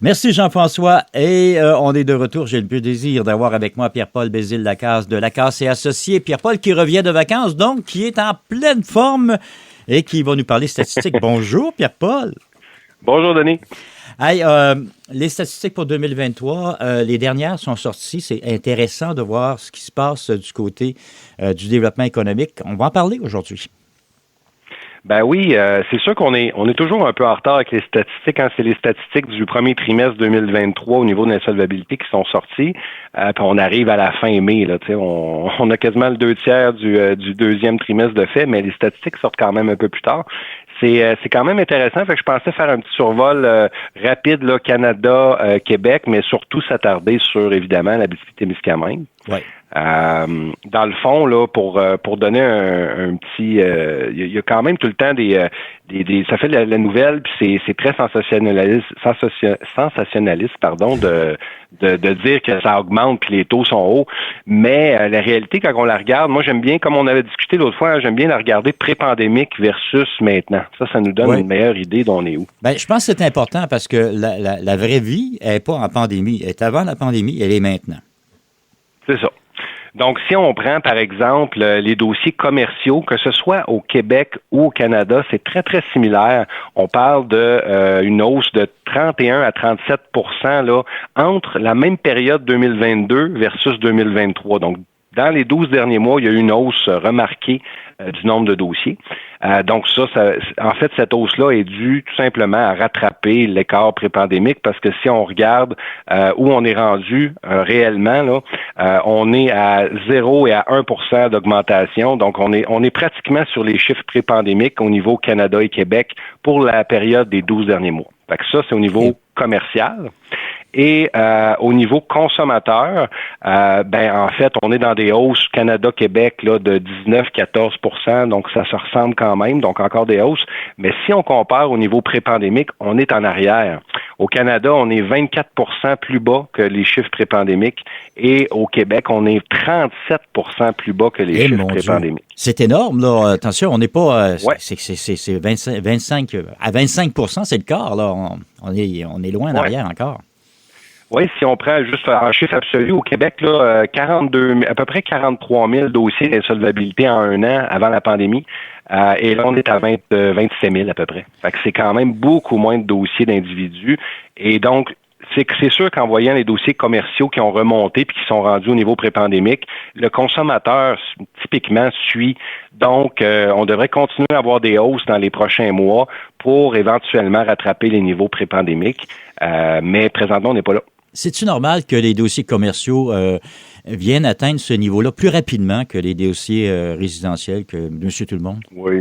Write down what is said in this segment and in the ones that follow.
Merci Jean-François. Et on est de retour. J'ai le plaisir d'avoir avec moi Pierre-Paul Bézile-Lacasse de Lacasse et Associés. Pierre-Paul qui revient de vacances, donc qui est en pleine forme et qui va nous parler statistiques. Bonjour Pierre-Paul. Bonjour Denis. Hey, les statistiques pour 2023, les dernières sont sorties. C'est intéressant de voir ce qui se passe du côté du développement économique. On va en parler aujourd'hui. Ben oui, c'est sûr qu'on est toujours un peu en retard avec les statistiques. Hein. C'est les statistiques du premier trimestre 2023 au niveau de l'insolvabilité qui sont sorties. Puis on arrive à la fin mai. Là, on a quasiment le 2/3 du deuxième trimestre de fait, mais les statistiques sortent quand même un peu plus tard. C'est quand même intéressant. Fait que je pensais faire un petit survol rapide là, Canada, Québec, mais surtout s'attarder sur évidemment l'Abitibi-Témiscamingue. Ouais. Dans le fond, là, pour donner un petit, il y a quand même tout le temps des ça fait la nouvelle, puis c'est très sensationnaliste, pardon, de dire que ça augmente, que les taux sont hauts. Mais la réalité, quand on la regarde, moi j'aime bien, comme on avait discuté l'autre fois, j'aime bien la regarder pré-pandémique versus maintenant. Ça nous donne une meilleure idée d'on est où. Ben, je pense que c'est important parce que la vraie vie, elle n'est pas en pandémie. Elle est avant la pandémie, elle est maintenant. C'est ça. Donc, si on prend, par exemple, les dossiers commerciaux, que ce soit au Québec ou au Canada, c'est très, très similaire. On parle de une hausse de 31 à 37 là, entre la même période 2022 versus 2023. Donc, dans les 12 derniers mois, il y a eu une hausse remarquée du nombre de dossiers. Donc ça, en fait, cette hausse-là est due tout simplement à rattraper l'écart pré-pandémique parce que si on regarde où on est rendu réellement, là, on est à 0 et à 1 d'augmentation. Donc, on est pratiquement sur les chiffres pré-pandémiques au niveau Canada et Québec pour la période des 12 derniers mois. Fait que ça, c'est au niveau commercial. Et au niveau consommateur, en fait, on est dans des hausses Canada-Québec là, de 19-14 donc ça se ressemble quand même, donc encore des hausses. Mais si on compare au niveau pré-pandémique, on est en arrière. Au Canada, on est 24 plus bas que les chiffres pré-pandémiques et au Québec, on est 37 plus bas que les chiffres pré-pandémiques. C'est énorme, là. Attention, on n'est pas... c'est 25 à 25 c'est le quart, là. On est loin en arrière encore. Oui, si on prend juste un chiffre absolu, au Québec, là, à peu près 43 000 dossiers d'insolvabilité en un an avant la pandémie. Et là, on est à 27 000 à peu près. Fait que c'est quand même beaucoup moins de dossiers d'individus. Et donc, c'est sûr qu'en voyant les dossiers commerciaux qui ont remonté puis qui sont rendus au niveau pré-pandémique, le consommateur, typiquement, suit. Donc, on devrait continuer à avoir des hausses dans les prochains mois pour éventuellement rattraper les niveaux pré-pandémiques. Mais présentement, on n'est pas là. C'est-tu normal que les dossiers commerciaux viennent atteindre ce niveau-là plus rapidement que les dossiers résidentiels, que Monsieur Tout-le-Monde? Oui.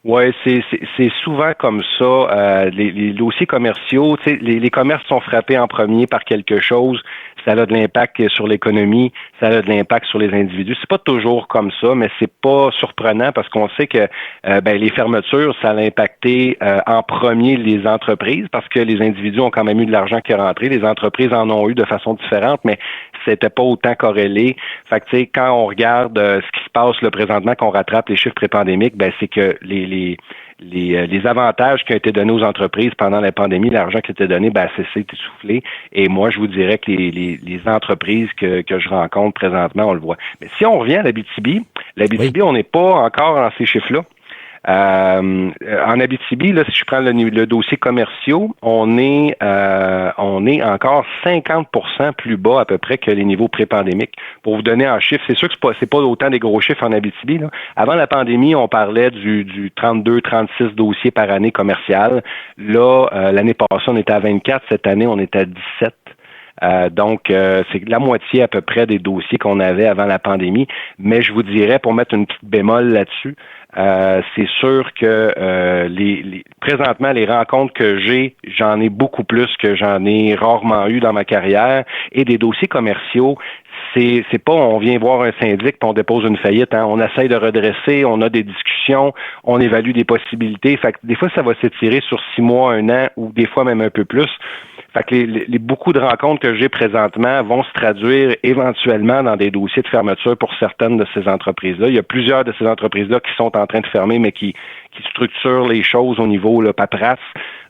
Oui, c'est souvent comme ça. Les dossiers commerciaux, tu sais, les commerces sont frappés en premier par quelque chose. Ça a de l'impact sur l'économie, ça a de l'impact sur les individus. C'est pas toujours comme ça, mais c'est pas surprenant parce qu'on sait que les fermetures, ça a impacté en premier les entreprises parce que les individus ont quand même eu de l'argent qui est rentré. Les entreprises en ont eu de façon différente, mais c'était pas autant corrélé. Fait que tu sais, quand on regarde ce qui se passe là présentement, qu'on rattrape les chiffres pré-pandémiques, c'est que les avantages qui ont été donnés aux entreprises pendant la pandémie, l'argent qui a été donné, c'est essoufflé. Et moi, je vous dirais que les entreprises que je rencontre présentement, on le voit. Mais si on revient à l'Abitibi, on n'est pas encore dans ces chiffres-là. En Abitibi, là, si je prends le dossier commerciaux, on est encore 50% plus bas à peu près que les niveaux pré-pandémiques. Pour vous donner un chiffre, c'est sûr que c'est pas autant des gros chiffres en Abitibi, là. Avant la pandémie, on parlait du 32-36 dossiers par année commercial. Là, l'année passée, on était à 24. Cette année, on est à 17. Donc, c'est la moitié à peu près des dossiers qu'on avait avant la pandémie. Mais je vous dirais, pour mettre une petite bémol là-dessus, c'est sûr que présentement, les rencontres que j'en ai beaucoup plus que j'en ai rarement eu dans ma carrière. Et des dossiers commerciaux, c'est pas on vient voir un syndic puis on dépose une faillite. Hein. On essaye de redresser, on a des discussions, on évalue des possibilités. Fait que des fois, ça va s'étirer sur 6 mois, 1 an ou des fois même un peu plus. Fait que beaucoup de rencontres que j'ai présentement vont se traduire éventuellement dans des dossiers de fermeture pour certaines de ces entreprises-là. Il y a plusieurs de ces entreprises-là qui sont en train de fermer, mais qui structure les choses au niveau là, paperasse.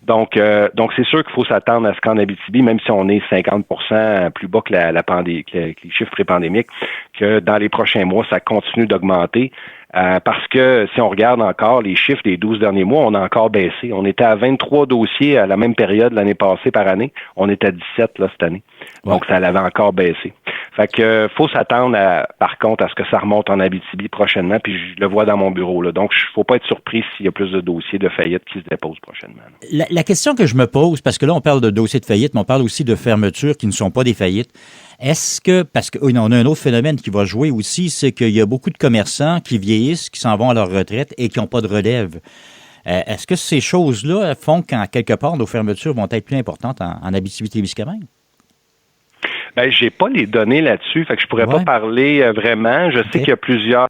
Donc c'est sûr qu'il faut s'attendre à ce qu'en Abitibi, même si on est 50% plus bas que que les chiffres pré-pandémiques, que dans les prochains mois, ça continue d'augmenter. Parce que si on regarde encore les chiffres des 12 derniers mois, on a encore baissé. On était à 23 dossiers à la même période l'année passée par année. On est à 17 là, cette année. Ouais. Donc, ça l'avait encore baissé. Fait que faut s'attendre par contre à ce que ça remonte en Abitibi prochainement, puis je le vois dans mon bureau. Là. Donc, faut pas être surpris s'il y a plus de dossiers de faillite qui se déposent prochainement. La question que je me pose, parce que là, on parle de dossiers de faillite, mais on parle aussi de fermetures qui ne sont pas des faillites. Est-ce que, parce qu'on a un autre phénomène qui va jouer aussi, c'est qu'il y a beaucoup de commerçants qui vieillissent, qui s'en vont à leur retraite et qui n'ont pas de relève. Est-ce que ces choses-là font qu'en quelque part, nos fermetures vont être plus importantes en Abitibi-Témiscamingue? Ben, j'ai pas les données là-dessus, fait que je pourrais pas parler vraiment. Je sais qu'il y a plusieurs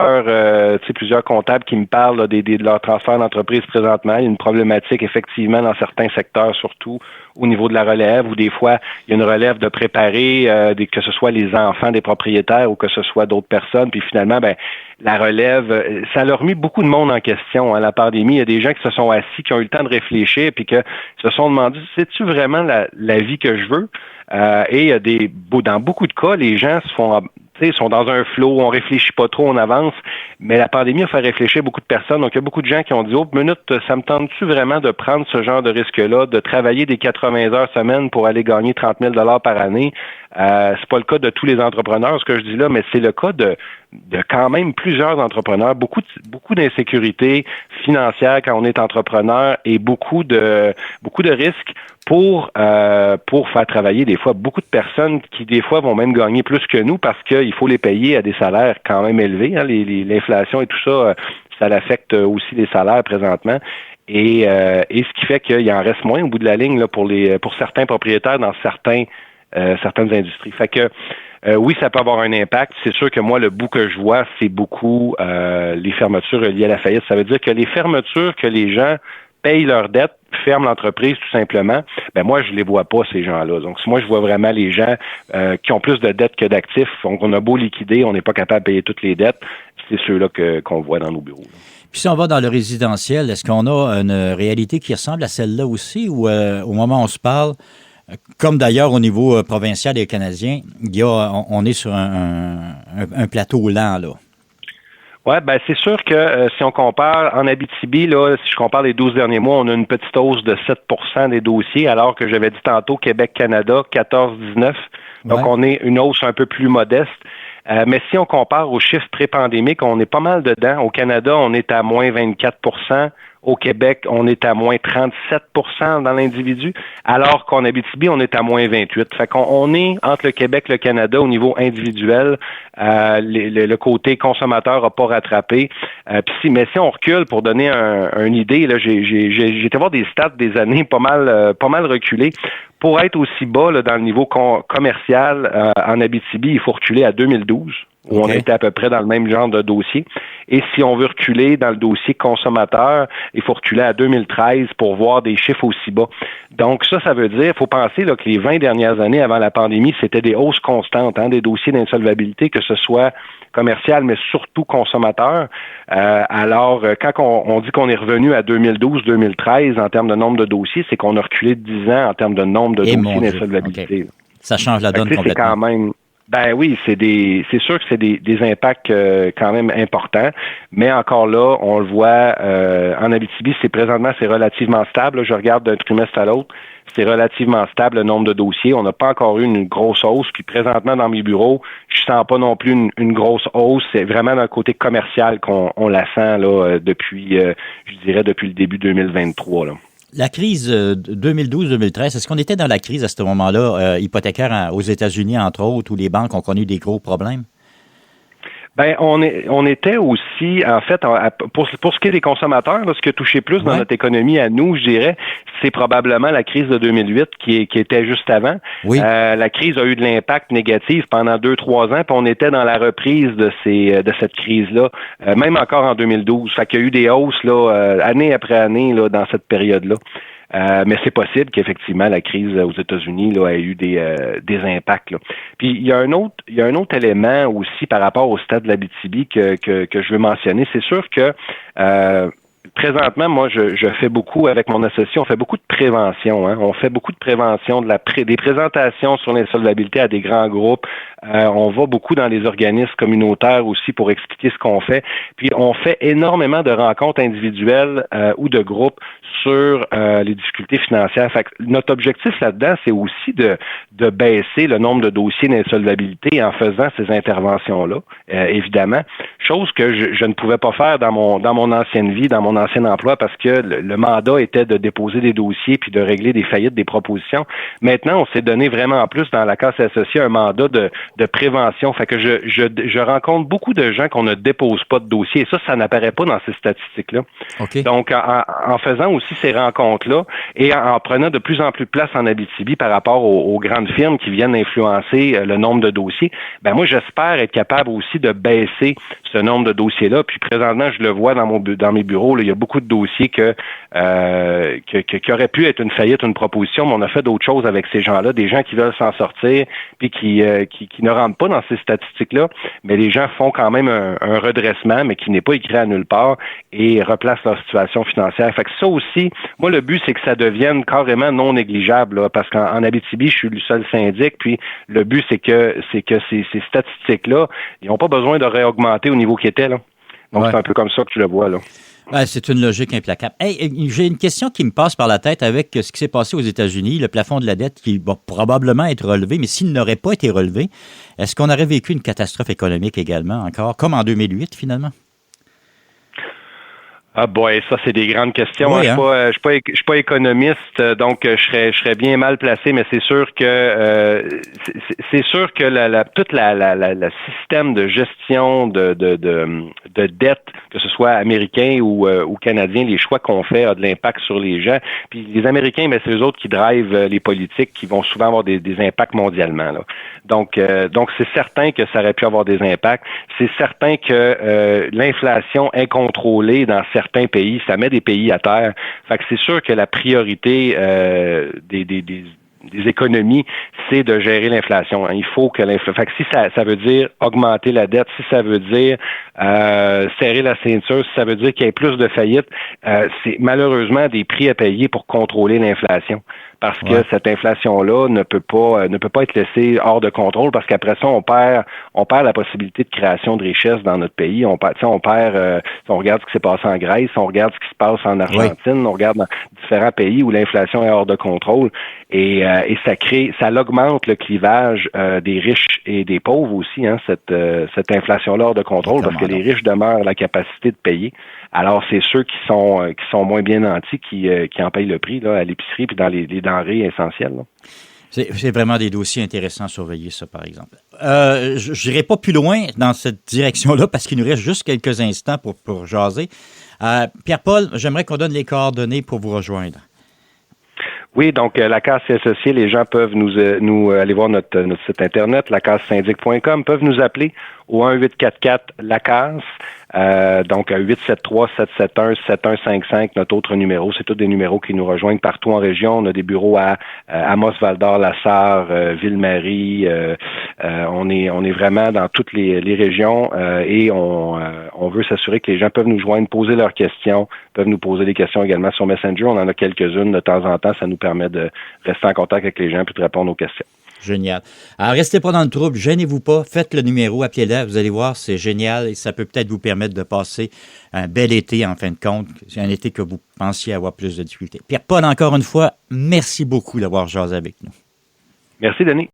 comptables qui me parlent là, de leur transfert d'entreprise présentement. Il y a une problématique effectivement dans certains secteurs, surtout au niveau de la relève, où des fois il y a une relève de préparer, que ce soit les enfants des propriétaires ou que ce soit d'autres personnes. Puis finalement, ben la relève, ça a remis beaucoup de monde en question. À la pandémie, il y a des gens qui se sont assis, qui ont eu le temps de réfléchir, puis que se sont demandé, c'est-tu vraiment la vie que je veux? Et dans beaucoup de cas, les gens sont dans un flow, on réfléchit pas trop, on avance, mais la pandémie a fait réfléchir beaucoup de personnes. Donc, il y a beaucoup de gens qui ont dit, minute, ça me tente-tu vraiment de prendre ce genre de risque-là, de travailler des 80 heures semaine pour aller gagner 30 000 $ par année? C'est pas le cas de tous les entrepreneurs, ce que je dis là, mais c'est le cas de quand même plusieurs entrepreneurs, beaucoup d'insécurité financière quand on est entrepreneur et beaucoup de risques pour faire travailler des fois beaucoup de personnes qui des fois vont même gagner plus que nous parce qu'il faut les payer à des salaires quand même élevés. Hein. L'inflation et tout ça, ça affecte aussi les salaires présentement. Et ce qui fait qu'il en reste moins au bout de la ligne là, pour certains propriétaires dans certaines industries. Fait que oui, ça peut avoir un impact. C'est sûr que moi, le bout que je vois, c'est beaucoup les fermetures liées à la faillite. Ça veut dire que les fermetures que les gens payent leurs dettes, ferment l'entreprise tout simplement, ben moi, je les vois pas, ces gens-là. Donc, moi, je vois vraiment les gens qui ont plus de dettes que d'actifs. Donc, on a beau liquider, on n'est pas capable de payer toutes les dettes. C'est ceux-là qu'on voit dans nos bureaux. Là. Puis si on va dans le résidentiel, est-ce qu'on a une réalité qui ressemble à celle-là aussi ou au moment où on se parle, comme d'ailleurs au niveau provincial et canadien, on est sur un plateau lent, là? Ouais, ben c'est sûr que si on compare en Abitibi, là, si je compare les 12 derniers mois, on a une petite hausse de 7% des dossiers, alors que j'avais dit tantôt Québec-Canada, 14-19. Donc, on est une hausse un peu plus modeste. Mais si on compare aux chiffres pré-pandémiques, on est pas mal dedans. Au Canada, on est à moins 24%. Au Québec, on est à moins 37% dans l'individu, alors qu'en Abitibi, on est à moins 28%. Fait qu'on est entre le Québec et le Canada au niveau individuel. Le côté consommateur n'a pas rattrapé. Mais si on recule pour donner une idée, là, j'ai été voir des stats des années pas mal reculées. Pour être aussi bas là, dans le niveau commercial en Abitibi, il faut reculer à 2012. Où on était à peu près dans le même genre de dossier. Et si on veut reculer dans le dossier consommateur, il faut reculer à 2013 pour voir des chiffres aussi bas. Donc ça veut dire, il faut penser là, que les 20 dernières années avant la pandémie, c'était des hausses constantes, des dossiers d'insolvabilité, que ce soit commercial, mais surtout consommateur. Alors, quand on dit qu'on est revenu à 2012-2013 en termes de nombre de dossiers, c'est qu'on a reculé de 10 ans en termes de nombre de dossiers d'insolvabilité. Okay. Ça change la donne complètement. C'est quand même... Ben oui, c'est sûr que c'est des impacts quand même importants, mais encore là, on le voit en Abitibi, c'est relativement stable. Là, je regarde d'un trimestre à l'autre, c'est relativement stable le nombre de dossiers. On n'a pas encore eu une grosse hausse. Puis présentement dans mes bureaux, je sens pas non plus une grosse hausse. C'est vraiment dans le côté commercial qu'on la sent là depuis, je dirais depuis le début 2023 là. La crise 2012-2013, est-ce qu'on était dans la crise à ce moment-là, hypothécaire aux États-Unis, entre autres, où les banques ont connu des gros problèmes? Ben, on était aussi, en fait, pour ce qui est des consommateurs, là, ce qui a touché plus dans notre économie à nous, je dirais, c'est probablement la crise de 2008 qui était juste avant. Oui. La crise a eu de l'impact négatif pendant 2-3 ans, puis on était dans la reprise de cette crise-là, même encore en 2012. Fait qu'il y a eu des hausses là, année après année là, dans cette période-là. Mais c'est possible qu'effectivement la crise aux États-Unis là, ait eu des impacts. Là. Puis il y a un autre élément aussi par rapport au stade de l'Abitibi que je veux mentionner. C'est sûr que présentement, moi, je fais beaucoup avec mon associé, on fait beaucoup de prévention. Hein. On fait beaucoup de prévention, des présentations sur l'insolvabilité à des grands groupes. On va beaucoup dans les organismes communautaires aussi pour expliquer ce qu'on fait. Puis on fait énormément de rencontres individuelles ou de groupes sur les difficultés financières. Fait que notre objectif là-dedans, c'est aussi de baisser le nombre de dossiers d'insolvabilité en faisant ces interventions-là, évidemment. Chose que je ne pouvais pas faire dans mon ancienne vie, dans mon ancien emploi, parce que le mandat était de déposer des dossiers puis de régler des faillites, des propositions. Maintenant, on s'est donné vraiment plus dans la Casse et Associés un mandat de prévention. Fait que je rencontre beaucoup de gens qu'on ne dépose pas de dossier. Et ça n'apparaît pas dans ces statistiques-là. Okay. Donc, en faisant aussi ces rencontres-là et en prenant de plus en plus de place en Abitibi par rapport aux grandes firmes qui viennent influencer le nombre de dossiers, ben moi, j'espère être capable aussi de baisser ce nombre de dossiers-là. Puis présentement, je le vois dans mes bureaux, là, il y a beaucoup de dossiers qui auraient pu être une faillite, une proposition, mais on a fait d'autres choses avec ces gens-là, des gens qui veulent s'en sortir, puis qui ne rentrent pas dans ces statistiques-là, mais les gens font quand même un redressement, mais qui n'est pas écrit à nulle part et replacent leur situation financière. Fait que ça aussi, moi, le but, c'est que ça devienne carrément non négligeable, là, parce qu'en Abitibi, je suis le seul syndic, puis le but, c'est que ces statistiques-là, ils n'ont pas besoin de réaugmenter au niveau qu'ils étaient, là. Donc, c'est un peu comme ça que tu le vois, là. Ouais, c'est une logique implacable. Hey, j'ai une question qui me passe par la tête avec ce qui s'est passé aux États-Unis, le plafond de la dette qui va probablement être relevé, mais s'il n'aurait pas été relevé, est-ce qu'on aurait vécu une catastrophe économique également encore, comme en 2008 finalement? Ah boy, ça c'est des grandes questions. Oui, hein. Je suis pas économiste, donc je serais bien mal placé, mais c'est sûr que toute la système de gestion de dette, que ce soit américain ou canadien, les choix qu'on fait a de l'impact sur les gens. Puis les Américains, ben c'est eux autres qui drivent les politiques, qui vont souvent avoir des impacts mondialement, là. Donc c'est certain que ça aurait pu avoir des impacts. C'est certain que l'inflation incontrôlée dans certains pays, ça met des pays à terre. Fait que c'est sûr que la priorité des économies, c'est de gérer l'inflation. Il faut que l'inflation. Fait que si ça veut dire augmenter la dette, si ça veut dire serrer la ceinture, si ça veut dire qu'il y ait plus de faillites, c'est malheureusement des prix à payer pour contrôler l'inflation. Parce que cette inflation-là ne peut pas être laissée hors de contrôle, parce qu'après ça, on perd la possibilité de création de richesse dans notre pays. On perd, si on regarde ce qui s'est passé en Grèce, on regarde ce qui se passe en Argentine, on regarde dans différents pays où l'inflation est hors de contrôle, et ça augmente le clivage des riches et des pauvres aussi, hein, cette inflation-là hors de contrôle, parce que les riches demeurent la capacité de payer. Alors, c'est ceux qui sont moins bien nantis qui en payent le prix là, à l'épicerie puis dans les denrées essentielles. Là. C'est vraiment des dossiers intéressants à surveiller, ça, par exemple. Je n'irai pas plus loin dans cette direction-là parce qu'il nous reste juste quelques instants pour jaser. Pierre-Paul, j'aimerais qu'on donne les coordonnées pour vous rejoindre. Oui, donc la Casse et Associés, les gens peuvent nous aller voir notre site internet, lacassesyndic.com, peuvent nous appeler au 1-844-LACASSE, donc 873-771-7155, notre autre numéro. C'est tous des numéros qui nous rejoignent partout en région. On a des bureaux à Amos, Val-d'Or, La Sarre, Ville-Marie. On est vraiment dans toutes les régions et on veut s'assurer que les gens peuvent nous joindre, poser leurs questions, peuvent nous poser des questions également sur Messenger. On en a quelques-unes de temps en temps. Ça nous permet de rester en contact avec les gens puis de répondre aux questions. Génial. Alors, restez pas dans le trouble, gênez-vous pas, faites le numéro, appelez-la, vous allez voir, c'est génial et ça peut peut-être vous permettre de passer un bel été en fin de compte, c'est un été que vous pensiez avoir plus de difficultés. Pierre-Paul, encore une fois, merci beaucoup d'avoir jasé avec nous. Merci, Denis.